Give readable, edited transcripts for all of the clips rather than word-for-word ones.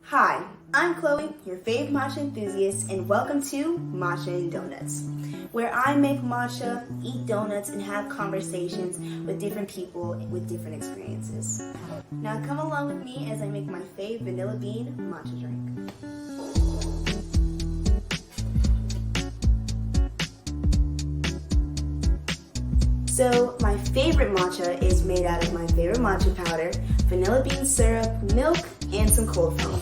Hi, I'm Chloe, your fave matcha enthusiast, and welcome to Matcha and Donuts, where I make matcha, eat donuts, and have conversations with different people with different experiences. Now come along with me as I make my fave vanilla bean matcha drink. So my favorite matcha is made out of my favorite matcha powder, vanilla bean syrup, milk, and some cold foam.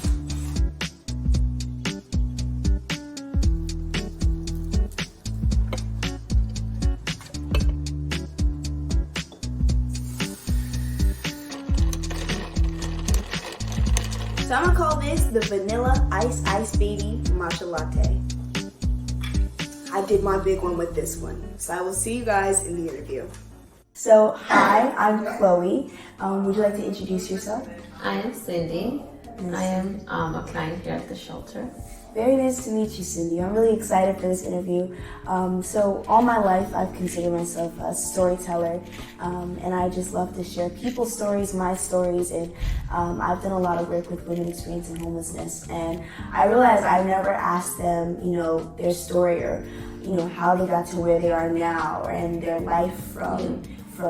So I'm gonna call this the Vanilla Ice Baby Matcha Latte. I did my big one with this one. So I will see you guys in the interview. So hi, I'm Chloe. Would you like to introduce yourself? I am Cindy. I am a client here at the shelter. Very nice to meet you, Cindy. I'm really excited for this interview. So all my life, I've considered myself a storyteller, and I just love to share people's stories, my stories, and I've done a lot of work with women experiencing homelessness, and I realized I never asked them, their story or, how they got to where they are now, and their life from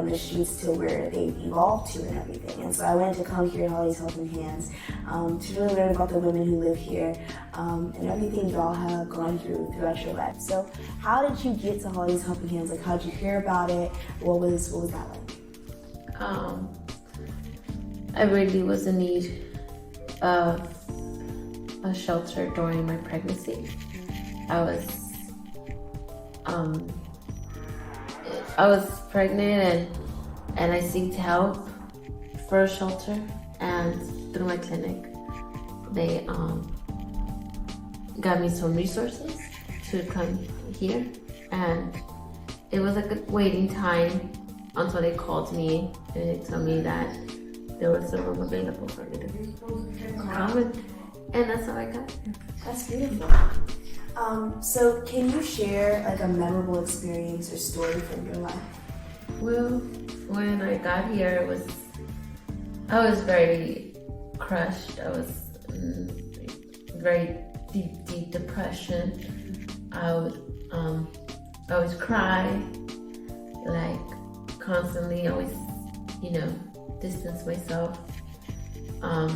the streets to where they've evolved to and everything. And so I wanted to come here to Holly's Helping Hands to really learn about the women who live here and everything y'all have gone through throughout your life. So how did you get to Holly's Helping Hands? Like, how did you hear about it? What was that like? I really was in need of a shelter during my pregnancy. I was pregnant and I seeked help for a shelter, and through my clinic they got me some resources to come here, and it was a good waiting time until they called me and they told me that there was a room available for me to come, and that's how I got here. That's beautiful. So can you share like a memorable experience or story from your life? Well, when I got here, I was very crushed. I was in very deep depression. I would always cry, like constantly, always, distance myself. I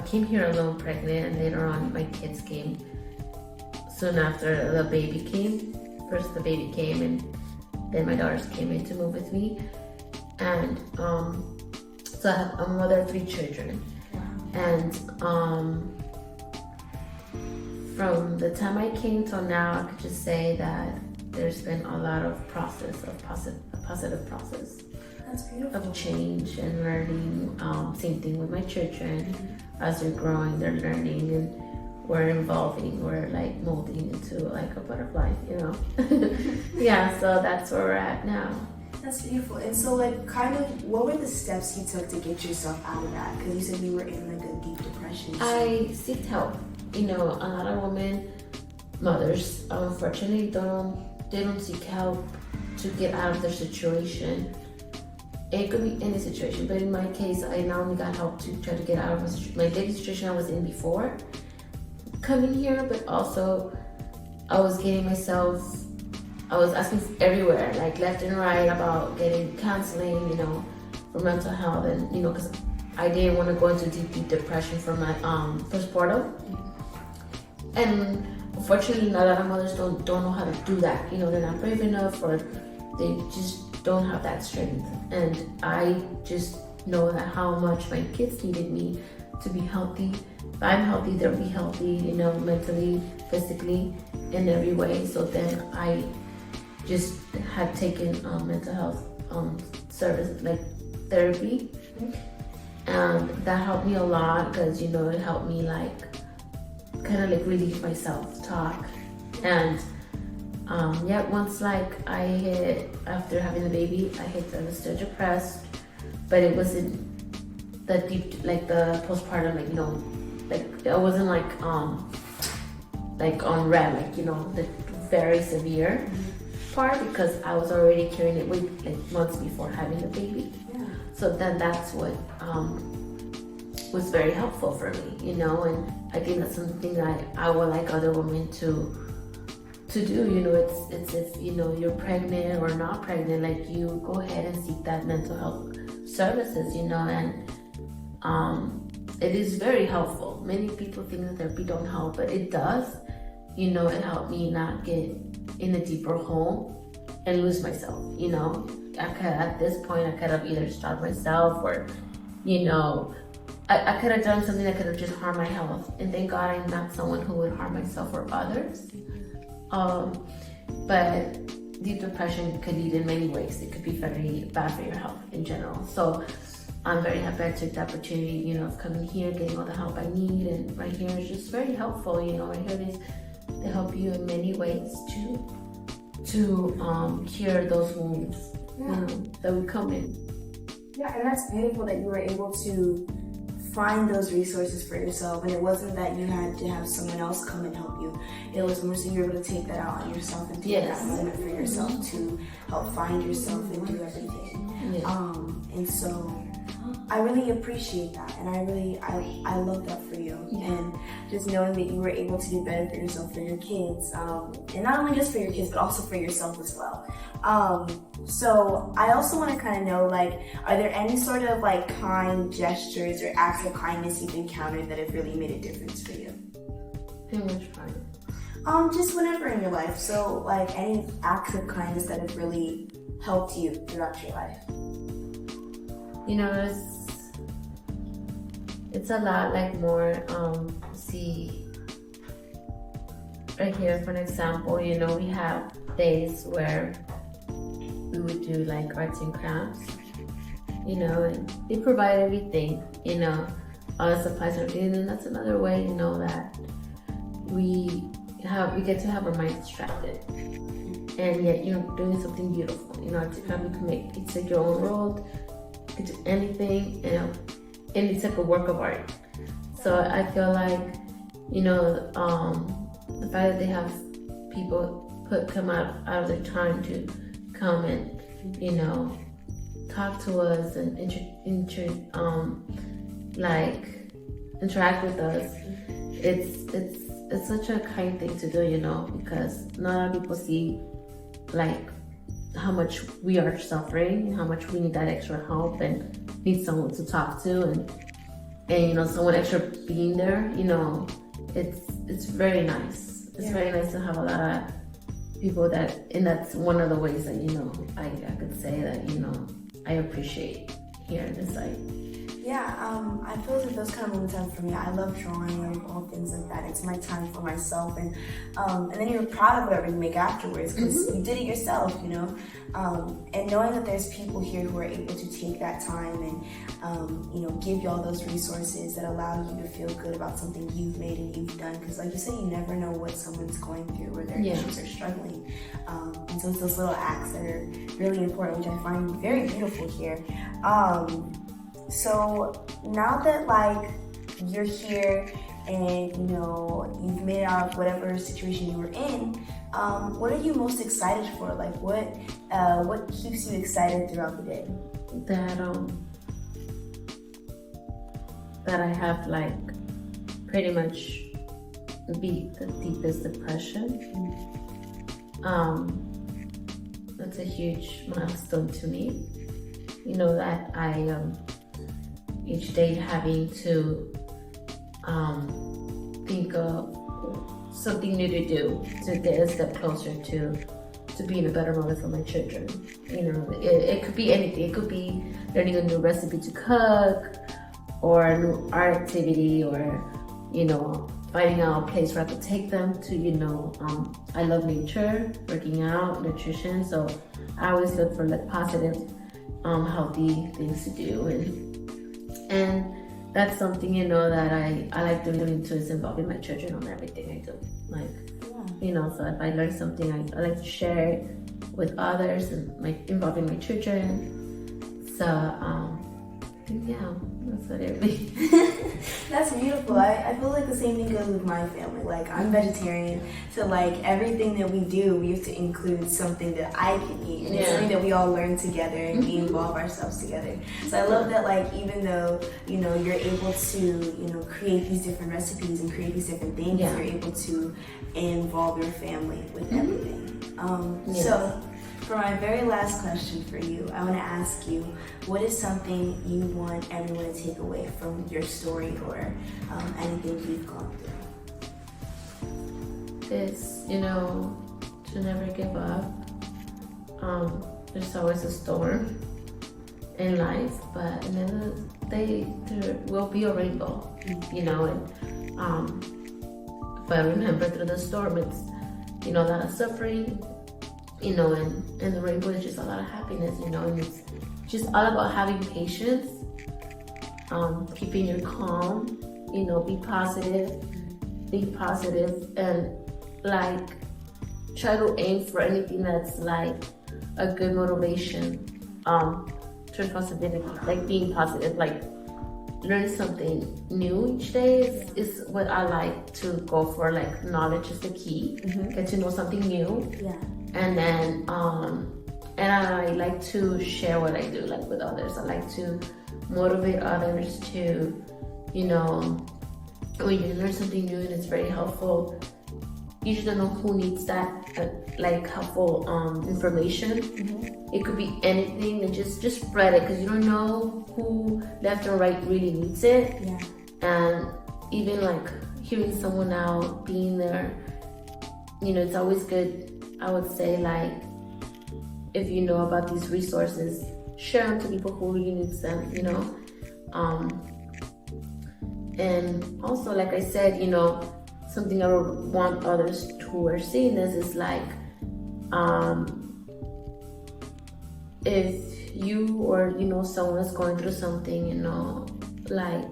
came here alone, pregnant, and later on my kids came. Soon after the baby came. First the baby came, and then my daughters came in to move with me. And so I'm a mother of 3 children. And from the time I came till now, I could just say that there's been a lot of positive process. That's beautiful. Of change and learning. Same thing with my children. As they're growing, they're learning, and we're evolving, we're like molding into like a butterfly, Yeah, so that's where we're at now. That's beautiful. And so like kind of what were the steps you took to get yourself out of that? Because you said you were in like a deep depression. I seeked help. A lot of women, mothers, unfortunately they don't seek help to get out of their situation. It could be any situation, but in my case, I not only got help to try to get out of my daily situation I was in before coming here, but also I was asking everywhere, like left and right, about getting counseling, for mental health, and because I didn't want to go into deep depression from my postpartum. And unfortunately, a lot of mothers don't know how to do that. They're not brave enough, or they just don't have that strength. And I just know that how much my kids needed me to be healthy. If I'm healthy, they'll be healthy, mentally, physically, in every way. So then I just had taken mental health service, like therapy. And that helped me a lot because, it helped me kind of relieve my self-talk. And once I hit, after having the baby, I was still depressed, but it wasn't the deep, the postpartum, I wasn't on red, the very severe part, because I was already carrying it months before having the baby. Yeah. So then that's what was very helpful for me, you know, and I think that's something that I would like other women to do. You know, it's if, you know, you're pregnant or not pregnant, like, you go ahead and seek that mental health services, you know, and it is very helpful. Many people think that therapy don't help, but it does. You know, it helped me not get in a deeper hole and lose myself, you know. At this point, I could have either stopped myself or, you know, I could have done something that could have just harmed my health. And thank God I'm not someone who would harm myself or others. But deep depression could lead in many ways. It could be very bad for your health in general. So I'm very happy I took the opportunity, you know, of coming here, getting all the help I need. And right here is just very helpful, you know. Right here they help you in many ways to cure those wounds, you know, that we come in. Yeah, and that's beautiful that you were able to find those resources for yourself, and it wasn't that you had to have someone else come and help you. It was more so you were able to take that out on yourself and take that moment for yourself to help find yourself and do everything. Yeah. And so I really appreciate that, and I love that for you. And just knowing that you were able to do better for yourself, for your kids, and not only just for your kids, but also for yourself as well. So I also want to kind of know, like, are there any sort of like kind gestures or acts of kindness you've encountered that have really made a difference for you? In which part? Just whenever in your life. So like any acts of kindness that have really helped you throughout your life. You know, it's a lot like more, see, right here for an example, you know, we have days where we would do like arts and crafts, you know, and they provide everything, you know, all the supplies are good, and that's another way, you know, that we get to have our minds distracted, and yet you're doing something beautiful, you know. Arts and crafts, you can make, it's like your own world, you can do anything, you know, and it's like a work of art. So I feel like, you know, the fact that they have people come out of their time to come and, you know, talk to us and interact with us, it's such a kind thing to do, you know, because not a lot of people see like how much we are suffering and how much we need that extra help and need someone to talk to, and you know, someone extra being there, you know. It's very nice. It's very nice to have a lot of people that, and that's one of the ways that, you know, I could say that, you know, I appreciate here in this site. Yeah, I feel like those kind of moments happen for me. I love drawing and all things like that. It's my time for myself, and then you're proud of whatever you make afterwards because you did it yourself, you know. And knowing that there's people here who are able to take that time and you know, give you all those resources that allow you to feel good about something you've made and you've done. Because like you said, you never know what someone's going through or their issues are struggling. And so it's those little acts that are really important, which I find very beautiful here. So now that like you're here and you know you've made it out of whatever situation you were in, what are you most excited for? Like what keeps you excited throughout the day? That I have like pretty much beat the deepest depression. That's a huge milestone to me. You know, that I each day having to think of something new to do to get a step closer to being a better mother for my children. You know, it could be anything. It could be learning a new recipe to cook, or a new art activity, or, you know, finding out a place where I could take them to, you know, I love nature, working out, nutrition, so I always look for like positive, healthy things to do, and that's something, you know, that I like doing too, is involving my children on everything I do. Like, you know, so if I learn something, I like to share it with others and like involving my children. So think, yeah, that's what it be. That's beautiful. I feel like the same thing goes with my family. Like, I'm vegetarian, so like everything that we do, we have to include something that I can eat, and it's something that we all learn together and we involve ourselves together. So I love that, like, even though, you know, you're able to, you know, create these different recipes and create these different things, you're able to involve your family with everything. So for my very last question for you, I want to ask you, what is something you want everyone to take away from your story or anything you've gone through? It's, you know, to never give up. There's always a storm in life, but in the end of the day, there will be a rainbow, you know, and if I remember through the storm, it's, you know, a lot of suffering, you know, and the rainbow is just a lot of happiness, you know, and it's just all about having patience, keeping your calm, you know, be positive, and like try to aim for anything that's like a good motivation, to responsibility, like being positive, like learn something new each day is what I like to go for. Like knowledge is the key. Get to know something new. And then and I like to share what I do, like with others. I like to motivate others to, you know, when you learn something new and it's very helpful, you just don't know who needs that like helpful information. It could be anything, and just spread it, because you don't know who left or right really needs it. And even like hearing someone out, being there, you know, it's always good. I would say, like, if you know about these resources, share them to people who really needs them, you know. And also, like I said, you know, something I would want others who are seeing this is like, if you or, you know, someone is going through something, you know, like,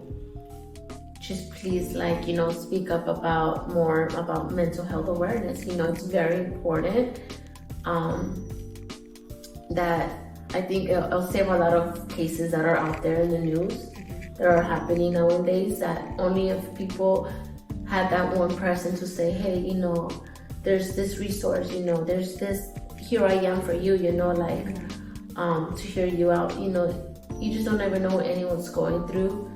just please, like, you know, speak up about more about mental health awareness. You know, it's very important. That I think it'll save a lot of cases that are out there in the news that are happening nowadays, that only if people had that one person to say, hey, you know, there's this resource, you know, there's this, here I am for you, you know, like, to hear you out. You know, you just don't ever know what anyone's going through.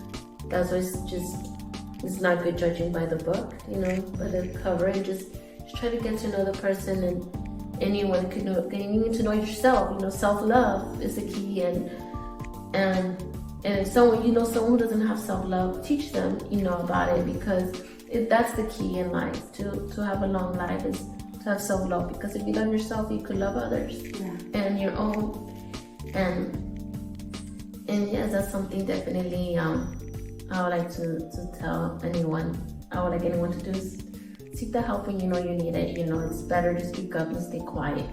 That's why it's not good judging by the book, you know, by the cover, and just try to get to know the person, and anyone can know, getting to know yourself. You know, self-love is the key, and if someone, you know, someone who doesn't have self-love, teach them, you know, about it, because that's the key in life, to have a long life, is to have self-love, because if you love yourself, you could love others and your own. And yes, that's something definitely I would like to tell anyone. I would like anyone to do is seek the help when you know you need it. You know, it's better to speak up and stay quiet.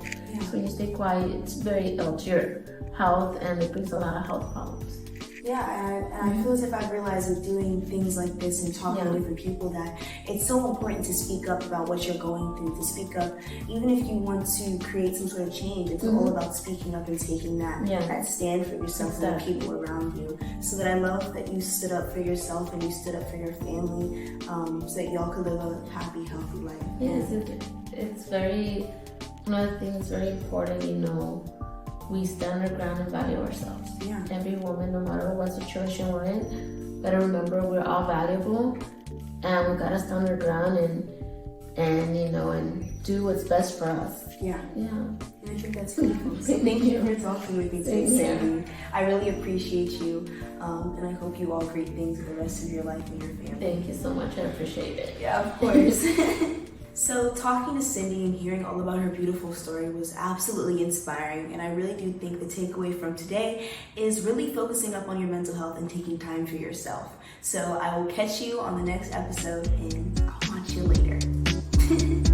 So when you stay quiet, it's very ill to your health, and it brings a lot of health problems. And I feel as if I've realized with doing things like this and talking to different people, that it's so important to speak up about what you're going through, to speak up even if you want to create some sort of change. It's all about speaking up and taking that stand for yourself and the people around you. So that I love that you stood up for yourself and you stood up for your family, so that y'all could live a happy, healthy life. Yes, it's very, another thing that's very important, you know, we stand our ground and value ourselves. Every woman, no matter what situation we're in, gotta remember we're all valuable, and we gotta stand our ground and you know, and do what's best for us. And I think that's beautiful. So thank you for talking with me today, Sandy. I really appreciate you, and I hope you all great things for the rest of your life and your family. Thank you so much. I appreciate it. Of course. So talking to Cindy and hearing all about her beautiful story was absolutely inspiring, and I really do think the takeaway from today is really focusing up on your mental health and taking time for yourself. So I will catch you on the next episode, and I'll watch you later.